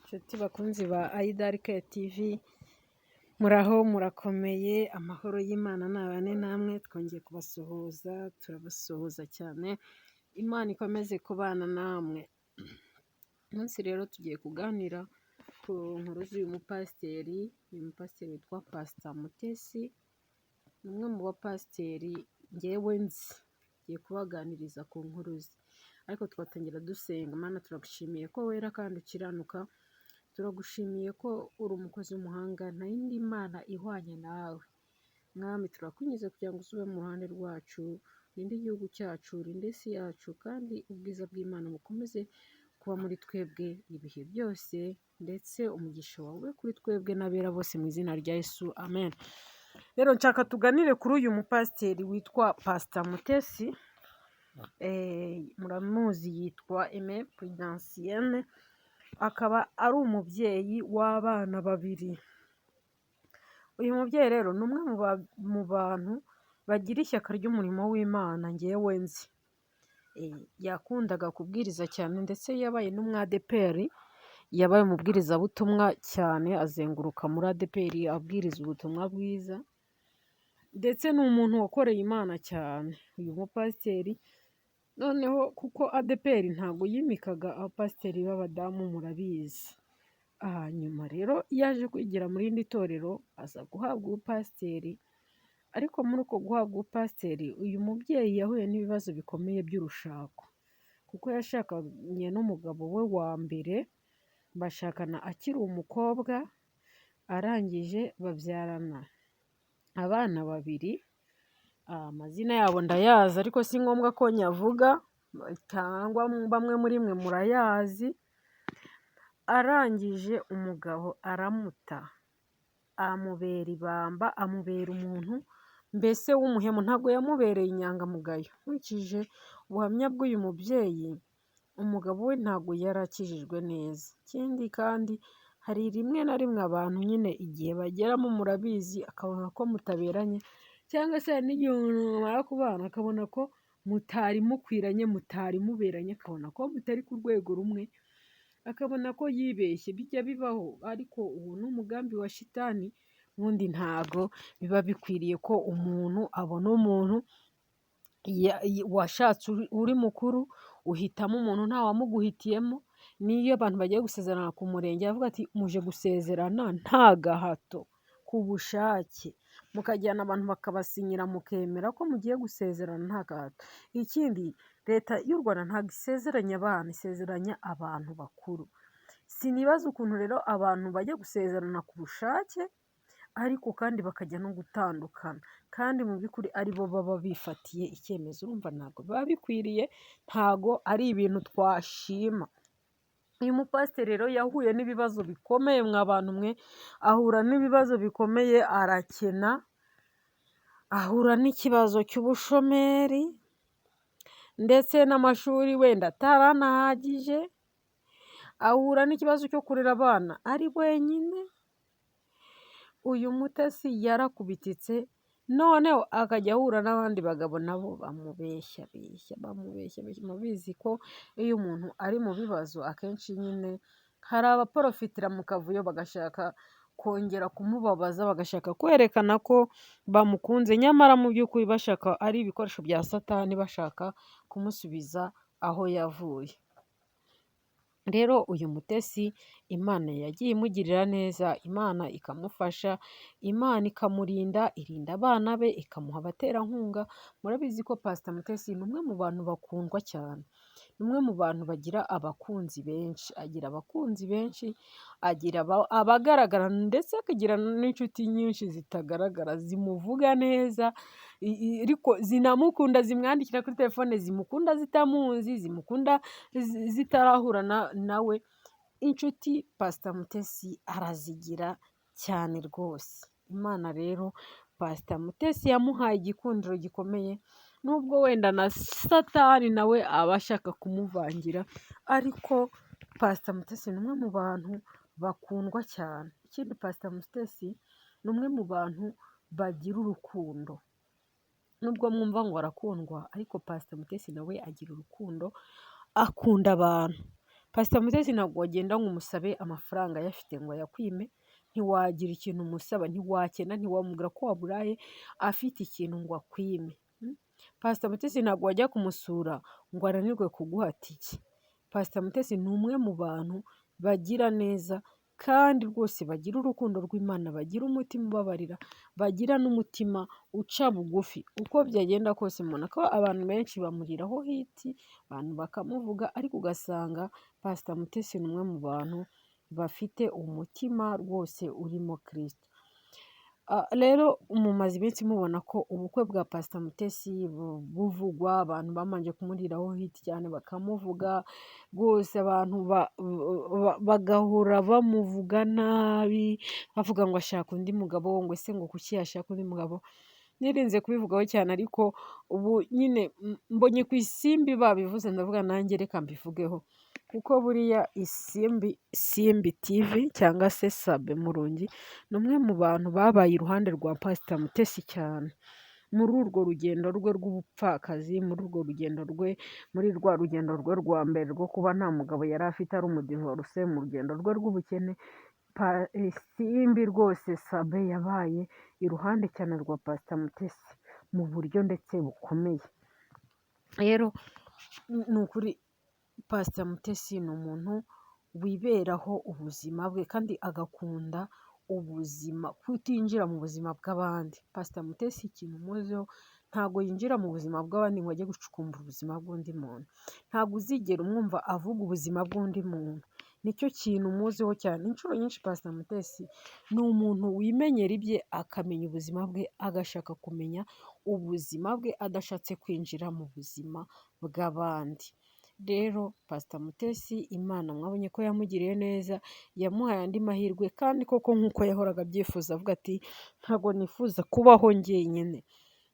Inshuti bakunzi ba Aidarike TV, muraho murakomeye, amahoro y'Imana nabane namwe, twongeye kubasuhuza, turabasuhuza cyane, Imana ikomeze kubana namwe. Umunsi rero tugiye kuganira ku nkuru z'uyu mupasiteri, uyu mupasiteri witwa Pastor Mutesi, ni umwe mu bapasiteri ngewe nzi, ngiye kubaganiriza ku nkuru ze. Ariko twatangira dusenga. Mana, turagushimiye ko wera kandi ukiranuka, turagushimiye ko uri umukozi w'umuhanga, nta yindi mana ihwanye nawe. Mwami, turakwinjiza kugira ngo usube mu ruhande rwacu, urinde igihugu cyacu, urinde isi yacu, kandi ubwiza bw'Imana bukomeze kuba muri twebwe ibihe byose, ndetse umugisha wawe kuri twebwe n'abera bose mu izina rya Yesu, amen. Rero nshaka tuganire kuri uyu mupasiteri witwa Pastor Mutesi. Muramuzi, yitwa Aime Prudensienne, akaba ari umubyeyi w'abana babiri. Uyu mubyeyi rero ni umwe mu bantu bagira ishyaka ry'umurimo w'Imana ngewe nzi. Yakundaga kubwiriza cyane, ndetse yabaye n'umwadeperi, yabaye umubwirizabutumwa cyane, azenguruka muri adeperi abwiriza ubutumwa bwiza, ndetse ni umuntu wakoreye Imana cyane uyu mupasiteri. Noneho kuko adeperi ntabwo yimikaga abapasiteri b'abadamu, murabizi. Nyuma rero yaje kwigira mu rindi torero, aza guhabwa ubupasiteri, ariko muri uko guhabwa ubupasiteri uyu mubyeyi yahuye n'ibibazo bikomeye by'urushako, kuko yashakanye n'umugabo we wa mbere, bashakana akiri umukobwa, arangije babyarana abana babiri. Amazina yabo ndayazi, ariko si ngombwa ko nyavuga, cyangwa bamwe muri mwe murayazi. Arangije umugabo aramuta, amubera ibamba, amubera umuntu mbese w'umuhemu, ntabwo yamubereye inyangamugayo. Nkurikije ubuhamya bw'uyu mubyeyi, umugabo we ntabwo yari akijijwe neza. Ikindi kandi hari rimwe na rimwe abantu nyine igihe bageramo, murabizi, akabona ko mutaberanye, cyangwa se n'igihe umuntu mumara kubana akabona ko mutari mukwiranye, mutari muberanye, akabona ko mutari ku rwego rumwe, akabona ko yibeshye. Bijya bibaho, ariko ubu ni umugambi wa shitani. Ubundi ntabwo biba bikwiriye ko umuntu abona umuntu washatse uri mukuru, uhitamo umuntu nta wamuguhitiyemo. N'iyo abantu bagiye gusezerana ku murenge, bavuga ati muje gusezerana nta gahato, ku bushake, mukajyana abantu bakabasinyira, mukemera ko mugiye gusezerana nta gahato. Ikindi, leta y'u Rwanda ntabwo isezeranya abana, isezeranya abantu bakuru. Sinibaza ukuntu rero abantu bajya gusezerana ku bushake, ariko kandi bakajya no gutandukana, kandi mu by'ukuri ari bo baba bifatiye icyemezo. Urumva ntabwo biba bikwiriye, ntabwo ari ibintu twashima. Uyu mupasiteri rero yahuye n'ibibazo bikomeye, mwa bantu mwe, ahura n'ibibazo bikomeye, arakena, ahura n'ikibazo cy'ubushomeri, ndetse n'amashuri wenda ataranahagije, ahura n'ikibazo cyo kurera abana ari wenyine. Uyu Mutesi yarakubititse, noneho akajya ahura n'abandi bagabo nabo bamubeshya. Mubizi ko iyo umuntu ari mu bibazo, akenshi nyine hari abaporofitira mu kavuyo, bagashaka kongera kumubabaza, bagashaka kwerekana ko bamukunze, nyamara mu by'ukuri bashaka ari ibikoresho bya Satani, bashaka kumusubiza aho yavuye. Rero uyu Mutesi Imana yagiye imugirira neza, Imana ikamufasha, Imana ikamurinda, irinda abana be, ikamuha abaterankunga. Murabizi ko Pastor Mutesi ni umwe mu bantu bakundwa cyane, ni umwe mu bantu bagira abakunzi benshi, agira abakunzi benshi, agira abagaragara, ndetse akagira n'inshuti nyinshi zitagaragara zimuvuga neza, ariko zinamukunda, zimwandikira kuri telefone, zimukunda zitamuzi, zimukunda zitarahura nawe. Inshuti Pastor Mutesi arazigira cyane rwose. Imana rero Pastor Mutesi yamuhaye igikundiro gikomeye, nubwo wenda na Satani nawe aba ashaka kumuvangira, ariko Pastor Mutesi ni umwe mu bantu bakundwa cyane. Ikindi, Pastor Mutesi ni umwe mu bantu bagira urukundo. Nubwo mwumva ngo arakundwa, ariko Pastor Mutesi nawe agira urukundo, akunda abantu. Pastor Mutesi ntabwo wagenda ngo umusabe amafaranga ayafite ngo ayakwime, ntiwagira ikintu umusaba, ntiwakena, ntiwamubwira ko waburaye afite ikintu ngo akwime. Pastor Mutesi ntabwo wajya kumusura ngo ananirwe kuguha tike. Pastor Mutesi ni umwe mu bantu bagira neza kandi rwose bagira urukundo rw'Imana, bagira umutima ubabarira, bagira n'umutima uca bugufi. Uko byagenda kose mbona ko abantu benshi bamuriraho hiti, abantu bakamuvuga, ariko ugasanga Pastor Mutesi ni umwe mu bantu bafite umutima rwose urimo Kristo. Rero mumaze iminsi mubona ko ubukwe bwa Pastor Mutesi buvugwa, abantu bamanje kumuriraho hiti cyane bakamuvuga rwose, abantu bagahora bamuvuga nabi, bavuga ngo ashaka undi mugabo, ngo ese ngo kuki yashaka undi mugabo. Nirinze kubivugaho cyane, ariko ubu nyine mbonye ku isimbi babivuze, ndavuga nanjye reka mbivugeho, kuko buriya Isimbi TV cyangwa se Sabe Murungi ni umwe mu bantu babaye iruhande rwa Pastor Mutesi cyane muri urwo rugendo rwe rw'ubupfakazi, muri urwo rugendo rwe, muri rwa rugendo rwe rwa mbere rwo kuba nta mugabo yari afite, ari umudivorce, mu rugendo rwe rw'ubukene. Isimbi rwose Sabe yabaye iruhande cyane rwa Pastor Mutesi mu buryo ndetse bukomeye. Rero ni ukuri Pastor Mutesi ni umuntu wiberaho ubuzima bwe kandi agakunda ubuzima, kutinjira mu buzima bw'abandi. Pastor Mutesi ikintu umuziho, ntabwo yinjira mu buzima bw'abandi ngo ajye gucukumbura ubuzima bw'undi muntu. Ntabwo uzigera umwumva avuga ubuzima bw'undi muntu. Nicyo kintu umuziho cyane. Inshuro nyinshi Pastor Mutesi ni umuntu wimenyera ibye, akamenya ubuzima bwe, agashaka kumenya ubuzima bwe, adashatse kwinjira mu buzima bw'abandi. Rero Pastor Mutesi Imana mwabonye ko yamugiriye neza, yamuhaye andi mahirwe, kandi koko nk'uko yahoraga abyifuza avuga ati ntabwo nifuza kubaho njyenyine.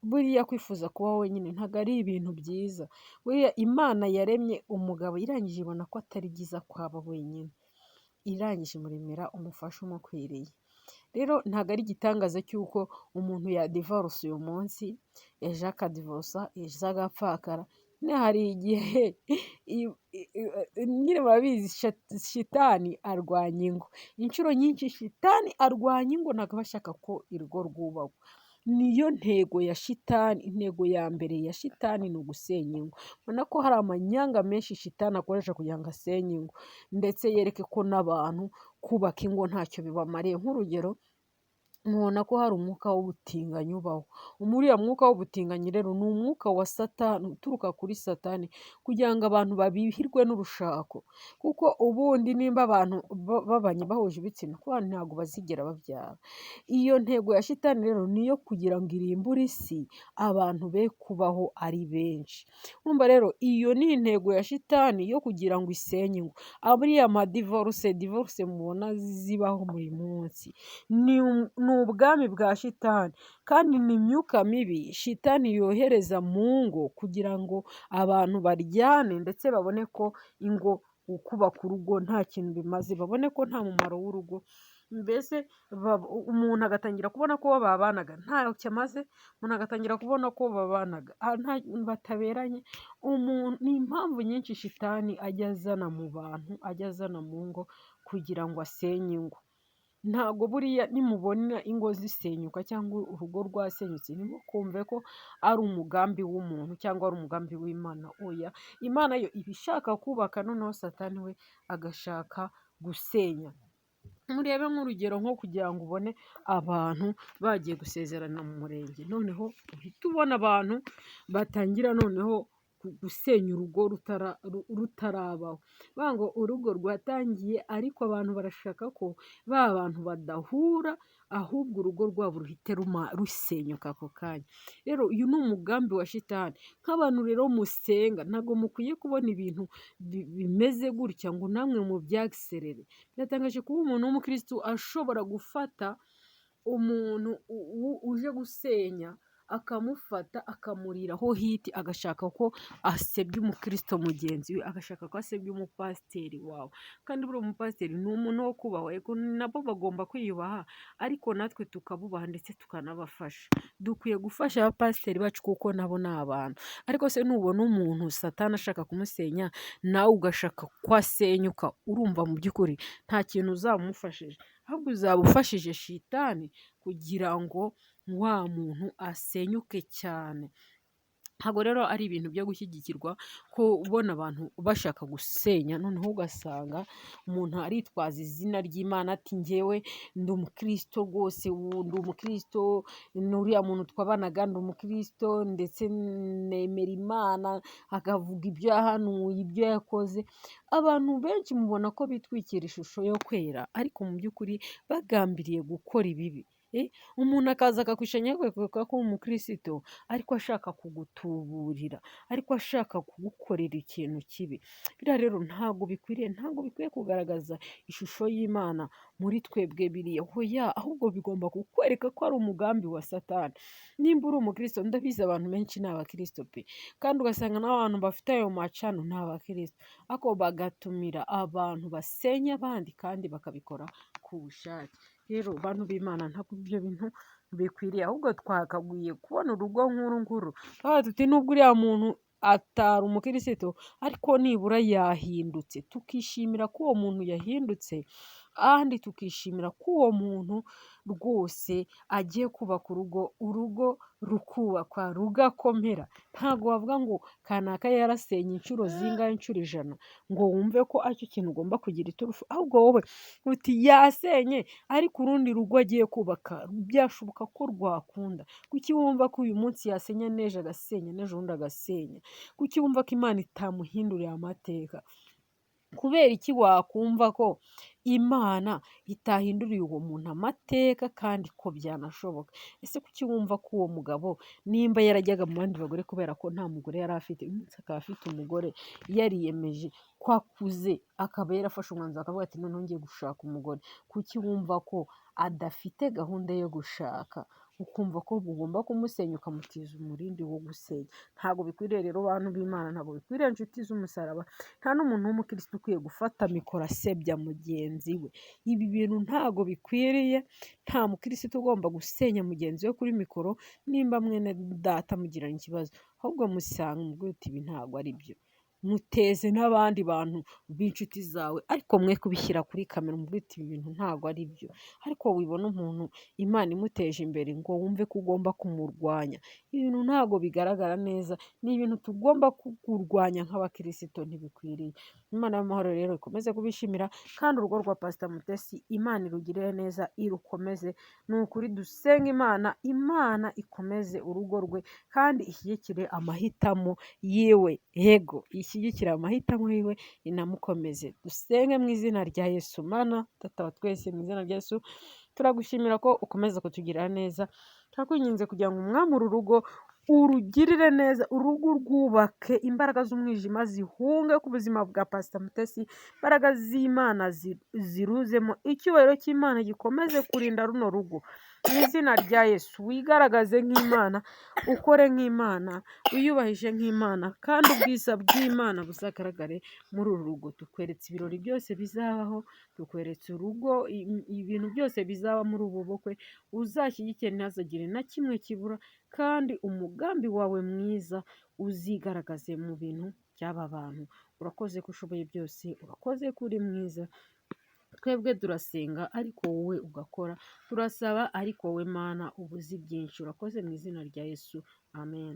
Buriya kwifuza kubaho wenyine ntabwo ari ibintu byiza. Buriya Imana yaremye umugabo, irangije ibona ko atari byiza kwaba wenyine, irangije imuremera umufasha umukwiriye. Rero ntabwo ari igitangaza cy'uko umuntu yadivorce uyu munsi, ejo akadivosa, ejo agapfakara. Hari igihe nyine murabizi shitani arwanya ingo. Inshuro nyinshi shitani arwanya ingo, ntabwo aba ashaka ko urugo rwubakwa. Niyo ntego ya shitani, intego ya mbere ya shitani ni ugusenya ingo. Ubona ko hari amanyanga menshi shitani akoresha kugira ngo asenye ingo, ndetse yereke ko n'abantu kubaka ingo ntacyo bibamariye. Nk'urugero, mubona ko hari umwuka w'ubutinganyi ubaho. Uriya mwuka w'ubutinganyi rero ni umwuka wa Satani, uturuka kuri Satani, kugira ngo abantu babihirwe n'urushako. Kuko ubundi nimba abantu babanye bahuje ibitsina, kuko ntabwo bazigera babyara. Iyo ntego ya shitani rero niyo kugira ngo irimbure isi, abantu be kubaho ari benshi. Urumva rero iyo ni intego ya shitani yo kugira ngo isenye ingo. Buriya divorce mubona zibaho buri munsi ni ubwami bwa shitani, kandi ni imyuka mibi shitani yohereza mu ngo kugira ngo abantu baryane, ndetse babone ko ingo, kubaka urugo nta kintu bimaze, babone ko nta mumaro w'urugo. Mbese umuntu agatangira kubona ko babanaga ntacyo amaze, umuntu agatangira kubona ko babanaga bataberanye. Ni impamvu nyinshi shitani ajya azana mu bantu, ajya azana mu ngo kugira ngo asenye ingo. Ntabwo buriya nimubona ingo zisenyuka cyangwa urugo rwasenyutse, ntimukumve ko ari umugambi w'umuntu cyangwa ari umugambi w'Imana. Oya, Imana yo iba ishaka kubaka, noneho Satani we agashaka gusenya. Murebe nk'urugero, nko kugira ngo ubone abantu bagiye gusezerana mu murenge, noneho uhita ubona abantu batangira noneho gusenya urugo rutarabaho. Bavuga ngo urugo rwatangiye, ariko abantu barashaka ko ba bantu badahura, ahubwo urugo rwabo ruhite rusenyuka ako kanya. Rero uyu ni umugambi wa shitani. Nk'abantu rero musenga, ntabwo mukwiye kubona ibintu bimeze gutya ngo namwe mubyagiserere. Biratangaje kuba umuntu w'umukristo ashobora gufata umuntu uje gusenya akamufata akamuriraho hiti, agashaka ko asebya umukristo mugenzi we, agashaka ko asebya umupasiteri wawe. Kandi buriya umupasiteri ni umuntu wo kubahwa, yego nabo bagomba kwiyubaha, ariko natwe tukabubaha ndetse tukanabafasha. Dukwiye gufasha abapasiteri bacu kuko nabo ni abantu. Ariko se nubona umuntu Satani ashaka kumusenya, nawe ugashaka ko asenyuka, urumva mu by'ukuri nta kintu uzaba umufashije, ahubwo uzaba ufashije shitani kugira ngo wa muntu asenyuke cyane. Ntabwo rero ari ibintu byo gushyigikirwa ko ubona abantu bashaka gusenya, noneho ugasanga umuntu aritwaza izina ry'Imana ati njyewe ndi umukristo rwose, ndi umukristo, n'uriya muntu twabanaga ndi umukristo ndetse nemera Imana, akavuga ibyo yahanuye, ibyo yakoze. Abantu benshi mubona ko bitwikira ishusho yo kwera, ariko mu by'ukuri bagambiriye gukora ibibi. Umuntu akaza akakwishushanya ko umukristo, ariko ashaka kugutuburira, ariko ashaka kugukorera ikintu kibi. Biriya rero ntabwo bikwiye kugaragaza ishusho y'Imana muri twebwe biriya. Hoya, ahubwo bigomba kukwereka ko ari umugambi wa Satani. Nimba uri umukristo, ndabizi abantu benshi ni abakristo pe, kandi ugasanga n'abantu bafite ayo macano ni abakristo, ariko bagatumira abantu basenya abandi kandi bakabikora ku bushake. Rero bantu b'Imana, ntabwo ibyo bintu bikwiriye, ahubwo twakagwiye kubona urugo nk'uru nguru, tuti nubwo uriya muntu atari umukristo, ariko nibura yahindutse, tukishimira ko uwo muntu yahindutse, kandi tukishimira ko uwo muntu rwose agiye kubaka urugo rukubakwa rugakomera. Ntabwo wavuga ngo kanaka yarasenye inshuro zingahe, inshuro 100, ngo wumve ko aricyo kintu ugomba kugira iturufu, ahubwo wowe uti yasenye ariko urundi rugo agiye kubaka byashoboka ko rwakunda. Kuki wumva ko uyu munsi yasenya n'ejo agasenya, n'ejo bundi agasenya? Kuki wumva ko Imana itamuhinduriye amateka? Kubera iki wakumva ko Imana itahinduriye uwo muntu amateka kandi ko byanashoboka? Ese kuki wumva ko uwo mugabo nimba yarajyaga mu bandi bagore kubera ko nta mugore yari afite, uyu munsi akaba afite umugore, yariyemeje ko akuze, akaba yarafashe umwanzuro akavuga ati noneho ngiye gushaka umugore, kuki wumva ko adafite gahunda yo gushaka? Ukumva ko ugomba kumusenya ukamutiza umurindi wo gusenya. Ntabwo bikwiriye rero bantu b'Imana, ntabwo bikwiriye inshuti z'umusaraba, nta n'umuntu w'umukristo ukwiye gufata mikoro asebya mugenzi we. Ibi bintu ntabwo bikwiriye, nta mukristo ugomba gusenya mugenzi we kuri mikoro, nimba mwene data mugirana ikibazo, ahubwo musanga mubwire uti ibi ntabwo ari byo. Muteze n'abandi bantu b'inshuti zawe, ariko mwe kubishyira kuri kamera mubwire uti ibi bintu ntabwo ari byo. Ariko wibona umuntu Imana imuteje imbere ngo wumve ko ugomba kumurwanya. Ibi bintu ntabwo bigaragara neza, ni ibintu tugomba kurwanya nk'abakristo, ntibikwiriye. Imana y'amahoro rero ikomeze kubishimira, kandi urugo rwa Pastor Mutesi Imana irugirire neza, irukomeze. Ni ukuri dusenga Imana, Imana ikomeze urugo rwe kandi ishyigikire amahitamo yiwe. Yego, ishyigikire amahitamo yiwe, inamukomeze. Dusenge mu izina rya Yesu. Mana Data wa twese, mu izina rya Yesu turagushimira ko ukomeza kutugirira neza. Turakwinginze kugira ngo umwami uru rugo urugirire neza, urugo rwubake, imbaraga z'umwijima zihunge ku buzima bwa Pastor Mutesi, imbaraga z'Imana ziruzemo, icyubahiro cy'Imana gikomeze kurinda runo rugo. Mu izina rya Yesu wigaragaze nk'Imana, ukore nk'Imana, wiyubahishe nk'Imana, kandi ubwiza bw'Imana buzagaragare muri uru rugo. Tukweretse ibirori byose bizabaho, tukweretse urugo, ibintu byose bizaba muri ubu bukwe, uzashyigikire ntihazagire na kimwe kibura, kandi umugambi wawe mwiza uzigaragaze mu bintu by'aba bantu. Urakoze ko ushoboye byose, urakoze ko uri mwiza. Twebwe turasenga ariko wowe ugakora, turasaba ariko wowe Mana ubuzi byinshi. Urakoze mu izina rya Yesu, amen.